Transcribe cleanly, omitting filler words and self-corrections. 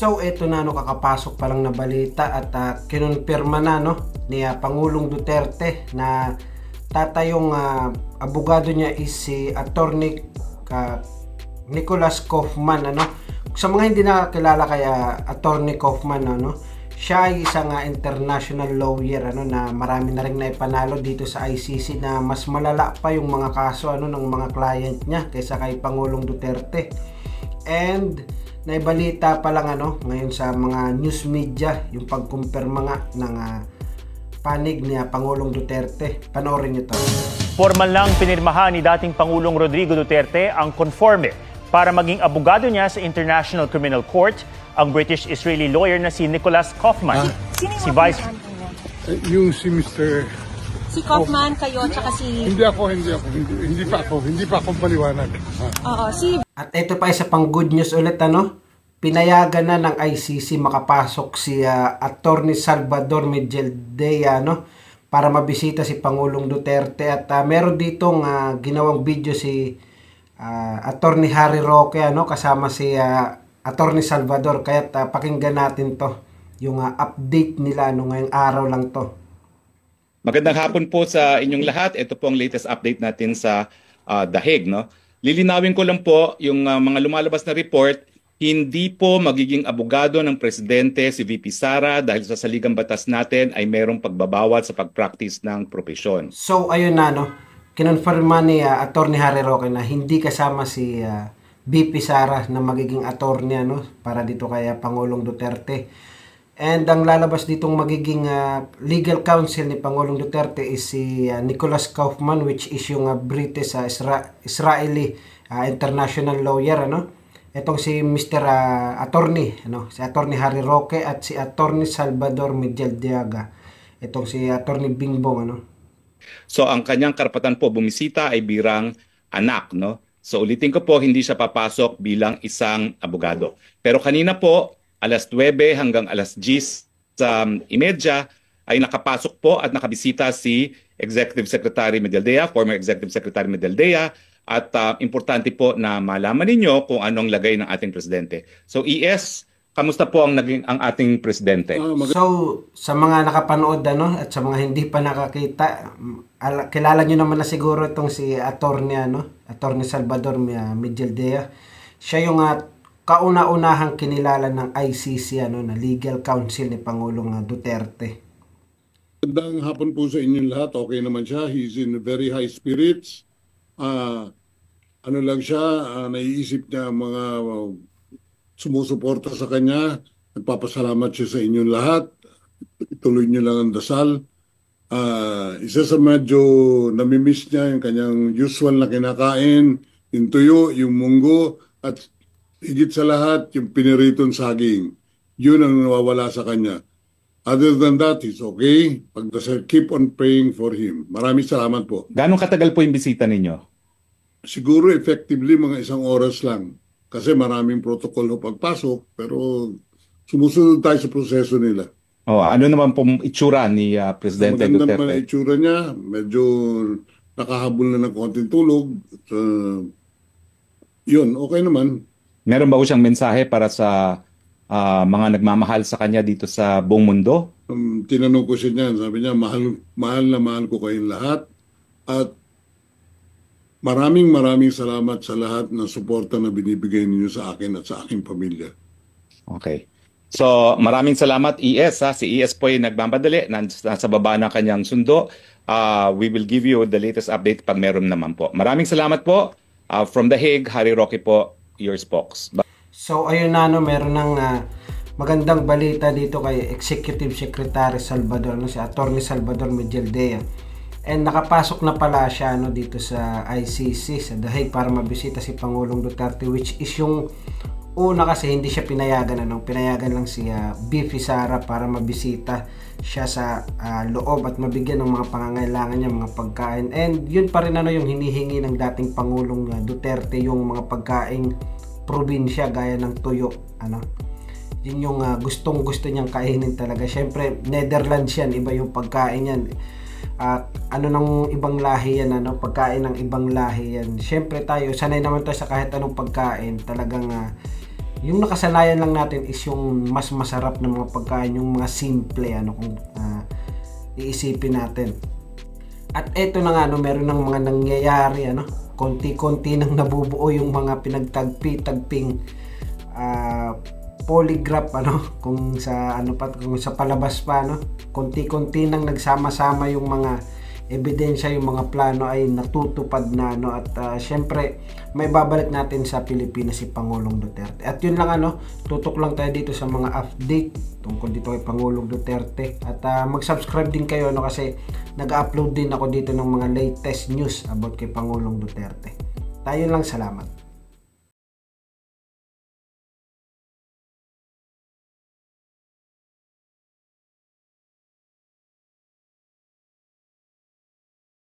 So eto na no, kakapasok pa lang na balita at kinonfirma na no ni Pangulong Duterte na tatayong abogado niya is si Attorney Nicholas Kaufman ano. Sa mga hindi nakakilala kay Attorney Kaufman ano, siya ay isang international lawyer ano na marami na ring naipanalo dito sa ICC na mas malala pa yung mga kaso ano ng mga client niya kaysa kay Pangulong Duterte. And naibalita pa lang ano ngayon sa mga news media yung pagkumpirma nga ng panig ni Pangulong Duterte. Panoorin niyo to. Formal lang pinirmahan ni dating Pangulong Rodrigo Duterte ang conforme para maging abogado niya sa International Criminal Court ang British-Israeli lawyer na si Nicholas Kaufman. Si Vice yung si Mr. Si Kaufman kayo tsaka si Hindi pa ako paliwanag. Oo, si At ito pa isa pang good news ulit ano. Pinayagan na ng ICC makapasok si Attorney Salvador Medialdea no para mabisita si Pangulong Duterte at meron ditong ginawang video si Attorney Harry Roque ano kasama si Attorney Salvador kaya pakinggan natin to yung update nila no ngayong araw lang to. Magandang hapon po sa inyong lahat. Ito po ang latest update natin sa The Hague no. Lilinawin ko lang po yung mga lumalabas na report, hindi po magiging abogado ng presidente si VP Sara dahil sa saligang batas natin ay merong pagbabawal sa pag-practice ng propesyon. So ayun na no, kinonfirma ni Attorney Harry Roque na hindi kasama si VP Sara na magiging attorney ano para dito kay Pangulong Duterte. And ang lalabas ditong magiging legal counsel ni Pangulong Duterte is si Nicholas Kaufman which is yung British Israeli international lawyer ano. Etong si Mr. Attorney ano, si Attorney Harry Roque at si Attorney Salvador Medialdea. Etong si Attorney Bingbong ano. So ang kanyang karapatan po bumisita ay birang anak no. So ulitin ko po, hindi siya papasok bilang isang abogado. Pero kanina po alas 9 hanggang alas 10:30 ay nakapasok po at nakabisita si Executive Secretary Medialdea, former Executive Secretary Medialdea, at importante po na malaman ninyo kung anong lagay ng ating presidente. So ES, kamusta po ang ating presidente? So sa mga nakapanood ano at sa mga hindi pa nakakita, kilala niyo naman na siguro itong si Attorney Salvador Medialdea. Siya yung kauna-unahang kinilala ng ICC ano na legal counsel ni Pangulong Duterte. Magandang hapon po sa inyong lahat. Okay naman siya. He's in very high spirits. Ano lang siya, naiisip niya mga sumusuporta sa kanya. Nagpapasalamat siya sa inyong lahat. Ituloy niyo lang ang dasal. Isa sa medyo namimiss niya yung kanyang usual na kinakain, yung tuyo, yung munggo, at higit sa lahat, yung piniritong saging. Yun ang nawawala sa kanya. Other than that, he's okay. Pagdasal, keep on praying for him. Maraming salamat po. Ganong katagal po yung bisita ninyo? Siguro effectively mga 1 oras lang. Kasi maraming protocol na pagpasok, pero sumusunod tayo sa proseso nila. Ano naman po itsura ni Presidente Duterte? Maganda naman ang itsura niya. Medyo nakahabol na ng konting tulog. Yun, okay naman. Meron ba po siyang mensahe para sa mga nagmamahal sa kanya dito sa buong mundo? Tinanong ko siya niyan. Sabi niya, mahal na mahal ko kayong lahat. At maraming salamat sa lahat ng suporta na binibigay ninyo sa akin at sa aking pamilya. Okay. So maraming salamat ES. Si ES po ay nagmamadali. Nasa baba ng kanyang sundo. We will give you the latest update pag meron naman po. Maraming salamat po. From The Hague, Harry Roque po. Your spokes. So ayun na no, meron ng magandang balita dito kay Executive Secretary Salvador no, si Attorney Salvador Medialdea. And nakapasok na pala siya no, dito sa ICC sa The Hague para mabisita si Pangulong Duterte which is yung una kasi hindi siya pinayagan ano, pinayagan lang si VP Sara para mabisita siya sa loob at mabigyan ng mga pangangailangan niya, mga pagkain. And yun pa rin ano yung hinihingi ng dating Pangulong Duterte, yung mga pagkaing probinsya gaya ng tuyo ano. Yun yung gustong-gusto niyang kainin talaga. Syempre Netherlands yan, iba yung pagkain yan. Ano ng ibang lahi yan ano, pagkain ng ibang lahi yan. Syempre tayo sanay naman tayo sa kahit anong pagkain, talagang yung nakasanayan lang natin is yung mas masarap na mga pagkain, yung mga simple kung iisipin natin. At eto na nga meron ng mga nangyayari konti-konti nang nabubuo yung mga pinagtagpi-tagping polygraph kung sa kung sa palabas pa konti-konti nang nagsama-sama yung mga ebidensya, yung mga plano ay natutupad na at syempre may babalik natin sa Pilipinas si Pangulong Duterte. At yun lang tutok lang tayo dito sa mga update tungkol dito kay Pangulong Duterte at mag-subscribe din kayo kasi nag-upload din ako dito ng mga latest news about kay Pangulong Duterte. Tayo lang, salamat.